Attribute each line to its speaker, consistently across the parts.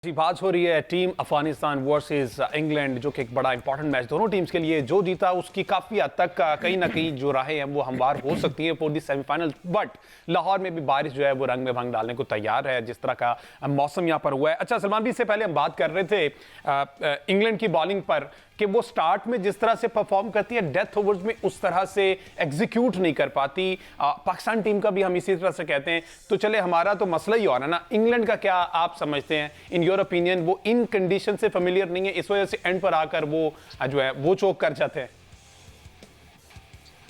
Speaker 1: जी बात हो रही है टीम अफगानिस्तान वर्सेस इंग्लैंड, जो कि एक बड़ा इंपॉर्टेंट मैच दोनों टीम्स के लिए। जो जीता उसकी काफी हद तक कहीं ना कहीं जो राहें हैं वो हमवार हो सकती हैं for the semifinal. But Lahore में भी बारिश जो है वो रंग में भंग डालने को तैयार है, जिस तरह का मौसम यहाँ पर हुआ है। अच्छा सलमान भी, इससे पहले हम बात कर रहे थे इंग्लैंड की बॉलिंग पर कि वो स्टार्ट में जिस तरह से परफॉर्म करती है, डेथ ओवर्स में उस तरह से एग्जीक्यूट नहीं कर पाती। पाकिस्तान टीम का भी हम इसी तरह से कहते हैं। तो चले, हमारा तो मसला ही और है ना, इंग्लैंड का क्या आप समझते हैं? इन योर ओपिनियन वो इन कंडीशन से फेमिलियर नहीं है, इस वजह से एंड पर आकर वो जो है वो चोक कर जाते हैं।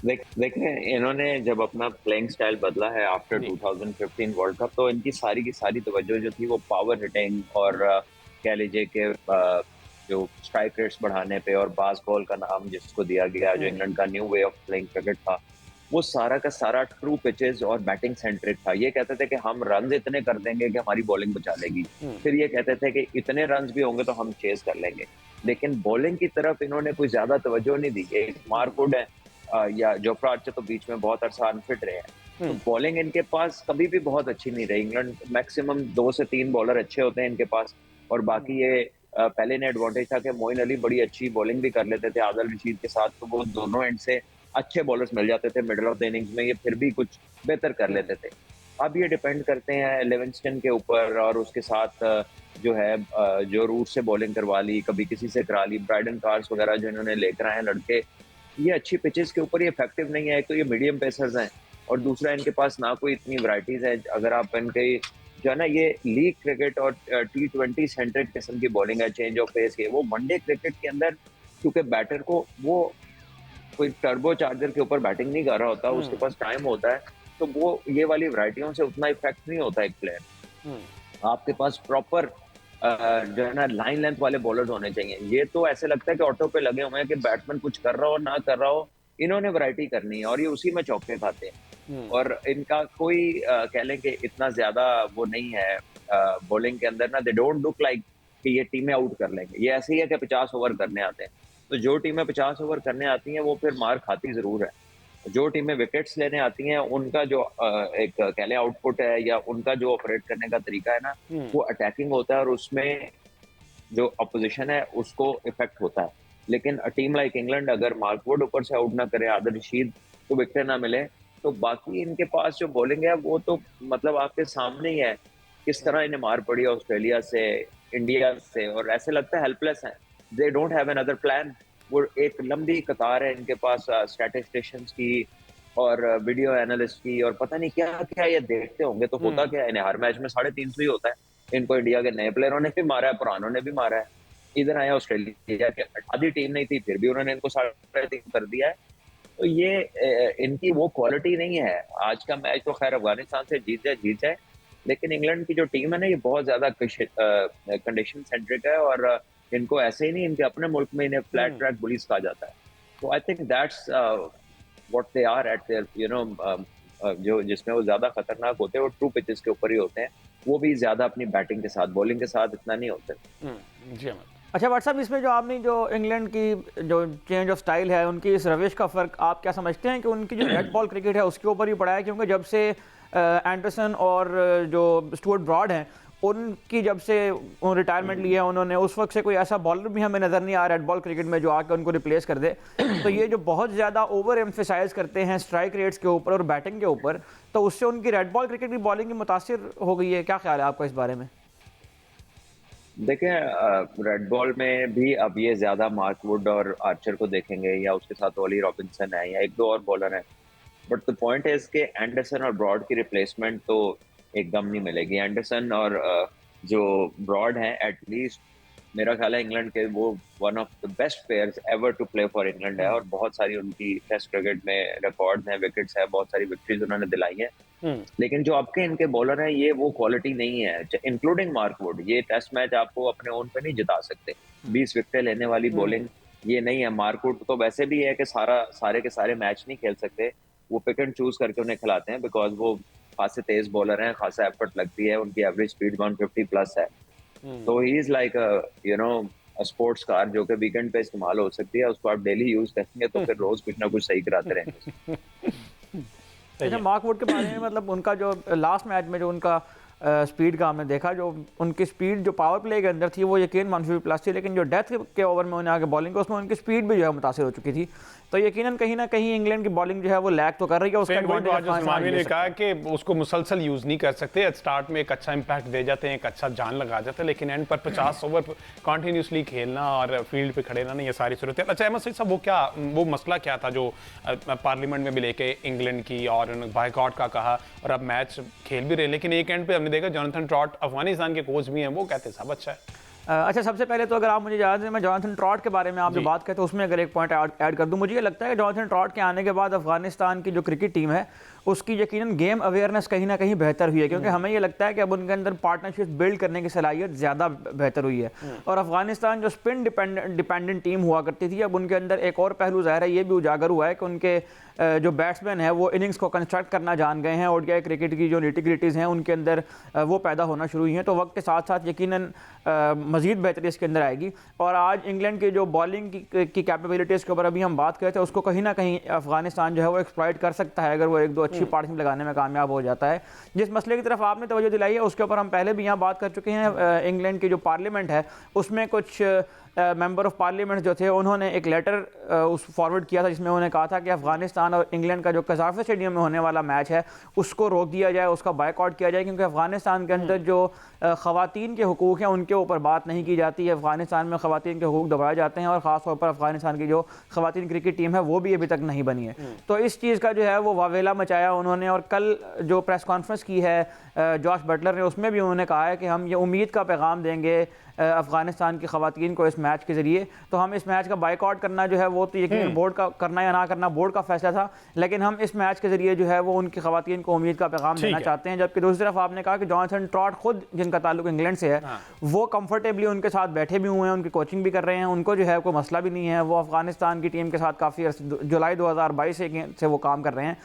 Speaker 2: देखिए, इन्होंने जब अपना प्लेइंग स्टाइल बदला है आफ्टर 2015 वर्ल्ड कप, तो इनकी सारी की सारी तवज्जो जो थी वो पावर हिटिंग और कह लीजिए कि जो स्ट्राइक रेट्स बढ़ाने पे और बास बॉल का नाम जिसको दिया गया, जो इंग्लैंड का new way of playing cricket था, वो सारा का सारा ट्रू पिचेस और बैटिंग सेंट्रिक था। ये कहते थे कि हम रन इतने कर देंगे कि हमारी बॉलिंग बचा लेगी, फिर ये कहते थे कि इतने रन भी होंगे तो हम चेस कर लेंगे। लेकिन बॉलिंग की तरफ इन्होंने कोई ज्यादा तवज्जो नहीं दी। एक मार्क वुड है या जोफ्रा आर्चर तो बीच में बहुत अरसा अनफिट रहे हैं, तो बॉलिंग इनके पास कभी भी बहुत अच्छी नहीं रही। इंग्लैंड मैक्सिमम 2 से 3 बॉलर अच्छे होते हैं इनके पास, और बाकी ये पहले ने एडवांटेज था कि मोइन अली बड़ी अच्छी बॉलिंग भी कर लेते थे आदिल रशीद के साथ, तो वो दोनों एंड से अच्छे बॉलर्स मिल जाते थे मिडिल ऑफ द इनिंग्स में, ये फिर भी कुछ बेहतर कर लेते थे। अब ये डिपेंड करते हैं लिविंगस्टन के ऊपर, और उसके साथ जो है जो रूट से बॉलिंग करवा ली, कभी किसी से करा ली, ब्राइडन कार्स वगैरह जो इन्होंने लेकर आए हैं लड़के, ये अच्छी पिचेस के ऊपर ये इफेक्टिव नहीं है। एक तो ये मीडियम पेसर्स हैं, और दूसरा इनके पास ना कोई इतनी वैरायटीज है। अगर आप इनके जो है ना, ये लीग क्रिकेट और T20 सेंट्रेड किस्म की बॉलिंग है, चेंज ऑफ पेस के। वो वनडे क्रिकेट के अंदर क्योंकि बैटर को वो कोई टर्बो चार्जर के ऊपर बैटिंग नहीं कर रहा होता, उसके पास टाइम होता है, तो वो ये वाली वैरायटियों से उतना इफेक्ट नहीं होता एक प्लेयर। आपके पास प्रॉपर जो है ना लाइन लेंथ वाले बॉलर्स होने चाहिए। ये तो ऐसे लगता है कि ऑटो पे लगे हुए हैं कि बैट्समैन कुछ कर रहा हो ना कर रहा हो, इन्होंने वैरायटी करनी है और ये उसी में चौके खाते हैं। और इनका कोई कह लें कि इतना ज्यादा वो नहीं है बॉलिंग के अंदर ना, दे डोंट लुक लाइक कि ये टीमें आउट कर लेंगे। ये ऐसे ही है कि 50 ओवर करने आते हैं, तो जो टीमें 50 ओवर करने आती हैं वो फिर मार खाती जरूर है। जो टीमें विकेट्स लेने आती हैं उनका जो एक कह लें आउटपुट है, या उनका जो ऑपरेट करने का तरीका है ना, वो अटैकिंग होता है, और उसमें जो अपोजिशन है उसको इफेक्ट होता है। लेकिन टीम लाइक इंग्लैंड अगर मार्क वुड ऊपर से आउट ना करे, आदिल रशीद को विकेट ना मिले, तो बाकी इनके पास जो बॉलिंग है वो तो मतलब आपके सामने ही है, किस तरह इन्हें मार पड़ी ऑस्ट्रेलिया से, इंडिया से, और ऐसे लगता है हेल्पलेस है। They don't have another plan. वो एक लंबी कतार है इनके पास स्टैटिस्टिशियंस की और वीडियो एनालिस्ट की, और पता नहीं क्या क्या ये देखते होंगे। तो होता क्या है, इन्हें हर मैच में 350 ही होता है। इनको इंडिया के नए प्लेयरों ने भी मारा है, पुरानों ने भी मारा है। इधर आया ऑस्ट्रेलिया के, आधी टीम नहीं थी फिर भी उन्होंने इनको 3.5 कर दिया है। तो ये इनकी वो क्वालिटी नहीं है। आज का मैच तो खैर अफगानिस्तान से जीत जाए, लेकिन इंग्लैंड की जो टीम है ना, ये बहुत ज्यादा कंडीशन सेंट्रिक है, और इनको ऐसे ही नहीं, इनके अपने मुल्क में इन्हें फ्लैट ट्रैक बुलीज कहा जाता है। तो I think that's what they are at there जो जिसमें वो ज्यादा खतरनाक होते हैं वो ट्रू पिचेस के ऊपर ही होते हैं। वो भी ज्यादा अपनी बैटिंग के साथ, बॉलिंग के साथ इतना नहीं होते।
Speaker 1: जी अहमद।
Speaker 3: अच्छा व्हाट्सअप, इसमें जो आपने जो इंग्लैंड की जो चेंज ऑफ स्टाइल है, उनकी इस रविश का फ़र्क आप क्या समझते हैं कि उनकी जो रेड बॉल क्रिकेट है उसके ऊपर ही पड़ा है? क्योंकि जब से एंडरसन और जो स्टुअर्ट ब्रॉड हैं, उनकी जब से रिटायरमेंट ली है उन्होंने, उस वक्त से कोई ऐसा बॉलर भी हमें नज़र नहीं आ रेड बॉल क्रिकेट में जो आकर उनको रिप्लेस कर दे। तो ये जो बहुत ज़्यादा ओवर एम्फेसाइज करते हैं स्ट्राइक रेट्स के ऊपर और बैटिंग के ऊपर, तो उससे उनकी रेड बॉल क्रिकेट की बॉलिंग की मुतासिर हो गई है। क्या ख्याल है आपका इस बारे में?
Speaker 2: देखें, रेड बॉल में भी अब ये ज्यादा मार्क वुड और आर्चर को देखेंगे, या उसके साथ ओली रॉबिन्सन है, या एक दो और बॉलर हैं। बट द पॉइंट इज कि एंडरसन और ब्रॉड की रिप्लेसमेंट तो एकदम नहीं मिलेगी। एंडरसन और जो ब्रॉड हैं, एटलीस्ट मेरा ख्याल है इंग्लैंड के वो one of the best players ever to play for England है, और बहुत सारी उनकी टेस्ट क्रिकेट में रिकॉर्ड्स हैं, विकेट्स है, बहुत सारी विक्ट्रीज उन्होंने दिलाई है। लेकिन जो आपके इनके बॉलर हैं, ये वो क्वालिटी नहीं है, इंक्लूडिंग मार्क वुड। ये टेस्ट मैच आपको अपने ओन पे नहीं जिता सकते। 20 विकेट लेने वाली बॉलिंग ये नहीं है। मार्क वुड तो वैसे भी है कि सारे के सारे मैच नहीं खेल सकते, वो पिक एंड चूज करके उन्हें खिलाते हैं, बिकॉज वो खासे तेज बॉलर हैं, खासा एफर्ट लगती है, उनकी एवरेज स्पीड 150 प्लस है। तो he is like you know sports car जो कि वीकेंड पे इस्तेमाल हो सकती है, उसको आप डेली यूज करेंगे तो फिर रोज कुछ ना कुछ सही कराते रहेंगे।
Speaker 3: अच्छा, मार्क वुड के बारे में मतलब उनका जो लास्ट मैच में जो उनका स्पीड का हमने देखा, जो उनकी स्पीड जो पावर प्ले के अंदर थी वो यकीन मानसूबी प्लस थी, लेकिन जो डेथ के ओवर में उन्हें आगे बॉलिंग उसमें उनकी स्पीड भी जो है मुतासिर हो चुकी थी। तो यकीनन कहीं ना कहीं इंग्लैंड की बॉलिंग जो है वो लैग तो कर रही है। उसका
Speaker 1: सलमान ने कहा कि उसको मुसलसल यूज नहीं कर सकते, स्टार्ट में एक अच्छा इंपैक्ट दे जाते हैं, एक अच्छा जान लगा जाते हैं, लेकिन एंड पर 50 ओवर कंटिन्यूसली खेलना और फील्ड पे खड़े रहना, ये सारी सूरत है। अच्छा अहमद सईद साहब, वो मसला क्या था जो पार्लियामेंट में भी लेके इंग्लैंड की और बायकॉट का कहा, और अब मैच खेल भी रहे, लेकिन एक एंड पे हमने देखा जोनाथन ट्रॉट अफगानिस्तान के कोच भी हैं, वो कहते सब अच्छा है।
Speaker 3: अच्छा, सबसे पहले तो अगर आप मुझे याद है, मैं जोनाथन ट्रॉट के बारे में आप जो बात करते हैं उसमें अगर एक पॉइंट ऐड कर दूं, मुझे ये लगता है कि जोनाथन ट्रॉट के आने के बाद अफगानिस्तान की जो क्रिकेट टीम है उसकी यकीनन गेम अवेयरनेस कहीं ना कहीं बेहतर हुई है, क्योंकि हमें ये लगता है कि अब उनके अंदर पार्टनरशिप बिल्ड करने की सलाहियत ज़्यादा बेहतर हुई है। और अफगानिस्तान जो स्पिन डिपेंडेंट टीम हुआ करती थी, अब उनके अंदर एक और पहलू ज़ाहिर है ये भी उजागर हुआ है कि उनके जो बैट्समैन है वो इनिंग्स को कंस्ट्रक्ट करना जान गए हैं, ओडीआई क्रिकेट की जो निटी-ग्रिटीज़ हैं उनके अंदर वो पैदा होना शुरू हुई हैं। तो वक्त के साथ साथ यकीनन मज़ीद बेहतरी इसके अंदर आएगी। और आज इंग्लैंड की जो बॉलिंग की कैपेबिलिटीज़ के ऊपर अभी हम बात करते हैं, उसको कहीं ना कहीं अफगानिस्तान जो है वो एक्सप्लॉइट कर सकता है अगर वो एक दो अच्छी पार्टनरशिप लगाने में कामयाब हो जाता है। जिस मसले की तरफ आपने तवज्जो दिलाई है उसके ऊपर हम पहले भी यहाँ बात कर चुके हैं। इंग्लैंड की जो पार्लियामेंट है उसमें कुछ मेंबर ऑफ पार्लियामेंट जो थे उन्होंने एक लेटर उस फॉरवर्ड किया था जिसमें उन्होंने कहा था कि अफगानिस्तान और इंग्लैंड का जो कज़ाफ़ स्टेडियम में होने वाला मैच है उसको रोक दिया जाए, उसका बायकॉट किया जाए, क्योंकि अफगानिस्तान के अंदर जो ख़वातीन के हुकूक़ हैं उनके ऊपर बात नहीं की जाती है। अफगानिस्तान में ख़वातीन के हुकूक़ दबाए जाते हैं और ख़ास तौर पर अफगानिस्तान की जो ख़वातीन क्रिकेट टीम है वो भी अभी तक नहीं बनी है। तो इस चीज़ का जो है वो वावेला मचाया उन्होंने, और कल जो प्रेस कॉन्फ्रेंस की है जॉश बटलर ने उसमें भी उन्होंने कहा है कि हम ये उम्मीद का पैगाम देंगे अफगानिस्तान की ख़वातीन को इस मैच के ज़रिए। तो हम इस मैच का बायकॉट करना जो है वो तो यकीन बोर्ड का करना या ना करना बोर्ड का फैसला था, लेकिन हम इस मैच के ज़रिए जो है वो उनकी ख़वातीन को उम्मीद का पैगाम देना चाहते हैं। जबकि दूसरी तरफ आपने कहा कि जोनाथन ट्रॉट खुद जिनका ताल्लुक इंग्लैंड से है वो कंफर्टेबली उनके साथ बैठे भी हुए हैं, उनकी कोचिंग भी कर रहे हैं, उनको जो है कोई मसला भी नहीं है। वो अफगानिस्तान की टीम के साथ काफ़ी जुलाई 2022 से वो काम कर रहे हैं।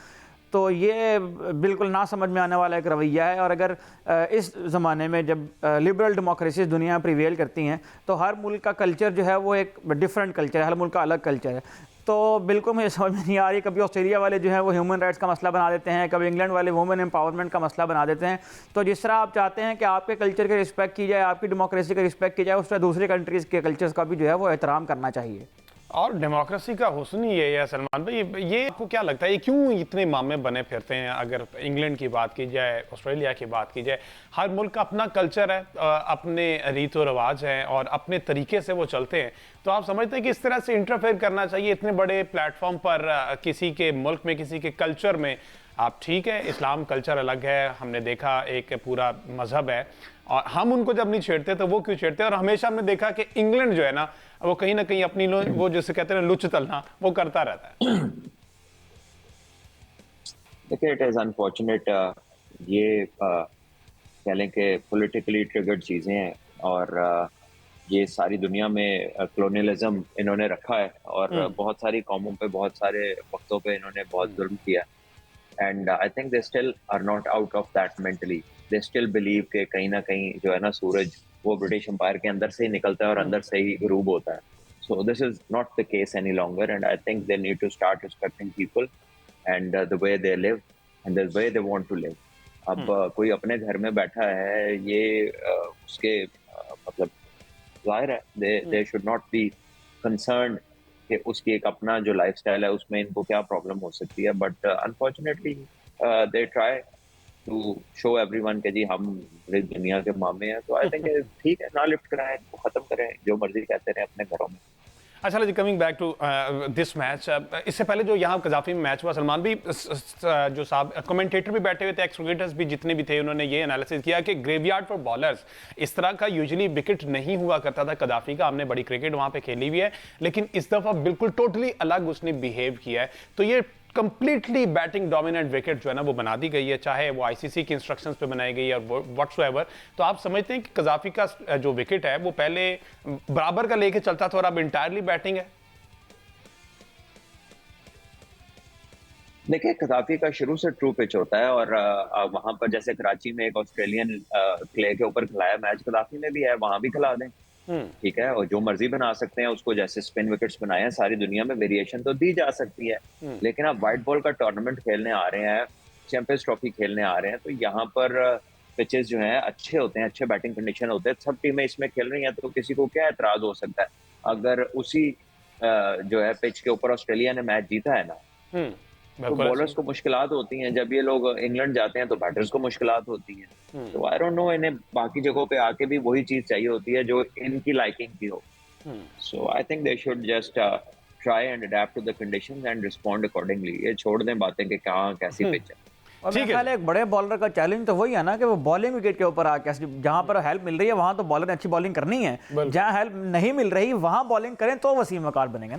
Speaker 3: तो ये बिल्कुल ना समझ में आने वाला एक रवैया है। और अगर इस ज़माने में जब लिबरल डेमोक्रेसीज दुनिया में प्रिवेल करती हैं तो हर मुल्क का कल्चर जो है वो एक डिफरेंट कल्चर है, हर मुल्क का अलग कल्चर है। तो बिल्कुल मुझे समझ में नहीं आ रही, कभी ऑस्ट्रेलिया वाले जो है वो ह्यूमन राइट्स का मसला बना देते हैं, कभी इंग्लैंड वाले वुमेन एम्पावरमेंट का मसला बना देते हैं। तो जिस तरह आप चाहते हैं कि आपके कल्चर की रिस्पेक्ट की जाए, आपकी डेमोक्रेसी का रिस्पेक्ट की जाए, उस तरह दूसरे कंट्रीज़ के कल्चर्स का भी जो है वो एहतराम करना चाहिए।
Speaker 1: और डेमोक्रेसी का हुस्न ही है सलमान भाई, ये आपको क्या लगता है ये क्यों इतने मामले बने फिरते हैं? अगर इंग्लैंड की बात की जाए, ऑस्ट्रेलिया की बात की जाए, हर मुल्क का अपना कल्चर है, अपने रीत और रिवाज हैं और अपने तरीके से वो चलते हैं। तो आप समझते हैं कि इस तरह से इंटरफेयर करना चाहिए इतने बड़े प्लेटफॉर्म पर किसी के मुल्क में, किसी के कल्चर में? आप ठीक है, इस्लाम कल्चर अलग है, हमने देखा एक पूरा मजहब है, और हम उनको जब नहीं छेड़ते तो वो क्यों छेड़ते हैं? और हमेशा हमने देखा कि इंग्लैंड जो है ना वो कहीं ना कहीं अपनी वो जैसे कहते हैं लुच तलना वो करता रहता है।
Speaker 2: देखिए, इट इज अनफॉर्चुनेट, ये कह लें कि पॉलिटिकली ट्रिगर्ड चीज़ें हैं, और ये सारी दुनिया में कॉलोनियलिज्म इन्होंने रखा है, और बहुत सारी कौमों पे, बहुत सारे वक्तों पे इन्होंने बहुत जुल्म किया। And I think they still are not out of that mentally. They still believe कि कहीं ना कहीं जो है ना सूरज वो ब्रिटिश एम्पायर के अंदर से ही निकलता है और अंदर से ही गुरूब होता है। So this is not the case any longer, and I think they need to start respecting people and the way they live and the way they want to live. अब कोई अपने घर में बैठा है, ये उसके मतलब जाहिर है they should not be concerned कि उसकी एक अपना जो लाइफस्टाइल है उसमें इनको क्या प्रॉब्लम हो सकती है। But unfortunately they try to show everyone के जी हम दुनिया के मामे हैं। तो आई थिंक ठीक है, ना लिफ्ट कराएं, खत्म करें, जो मर्जी कहते रहे अपने घरों में।
Speaker 1: अच्छा जी, coming back to this match, इससे पहले जो यहाँ कजाफी में मैच हुआ, सलमान भी जो साहब कमेंटेटर भी बैठे हुए थे, एक्स क्रिकेटर्स भी जितने भी थे, उन्होंने ये एनालिसिस किया कि ग्रेवयार्ड फॉर बॉलर्स इस तरह का यूजुअली विकेट नहीं हुआ करता था कजाफी का। हमने बड़ी क्रिकेट वहाँ पे खेली भी है, लेकिन इस दफ़ा बिल्कुल टोटली अलग उसने बिहेव किया है। तो ये कंप्लीटली बैटिंग डोमिनेंट विकेट जो है ना वो बना दी गई है, चाहे वो आईसीसी की इंस्ट्रक्शंस पे बनाई गई है और व्हाट्सएवर। तो आप समझते हैं कि कजाफी का जो विकेट है वो पहले बराबर का लेके चलता था और अब इंटायरली बैटिंग है?
Speaker 2: देखिए, कजाफी का शुरू से ट्रू पिच होता है, और वहां पर जैसे कराची में एक ऑस्ट्रेलियन क्ले के ऊपर खिलाया मैच, कजाफी में भी है, वहां भी खिला दें, ठीक है। और जो मर्जी बना सकते हैं उसको, जैसे स्पिन विकेट्स बनाए हैं सारी दुनिया में, वेरिएशन तो दी जा सकती है। लेकिन आप व्हाइट बॉल का टूर्नामेंट खेलने आ रहे हैं, चैंपियंस ट्रॉफी खेलने आ रहे हैं, तो यहाँ पर पिचेस जो हैं अच्छे होते हैं, अच्छे बैटिंग कंडीशन होते हैं, सब टीमें इसमें खेल रही हैं, तो किसी को क्या एतराज हो सकता है अगर उसी जो है पिच के ऊपर ऑस्ट्रेलिया ने मैच जीता है ना। तो
Speaker 1: बिल्कुल
Speaker 2: बॉलर्स
Speaker 1: ऐसे
Speaker 2: को मुश्किलात होती हैं, जब ये लोग इंग्लैंड जाते हैं तो बैटर्स को मुश्किलात होती हैं। तो आई डोंट नो, इन्हें बाकी जगहों पे आके भी वही चीज चाहिए होती है जो इनकी लाइकिंग की हो। So I think they should just try and adapt to the conditions and respond accordingly. ये छोड़ दें बातें कि कहाँ कैसी पिच है।
Speaker 3: और
Speaker 1: ठीक
Speaker 3: मेरे
Speaker 1: है।
Speaker 3: ख्याल है एक बड़े बॉलर का चैलेंज तो वही है ना कि वो बॉलिंग विकेट के ऊपर आके जहां पर हेल्प मिल रही है वहां तो बॉलर ने अच्छी बॉलिंग करनी है, जहां हेल्प नहीं मिल रही वहां बॉलिंग करें तो वसीम वकार बनेंगे ना।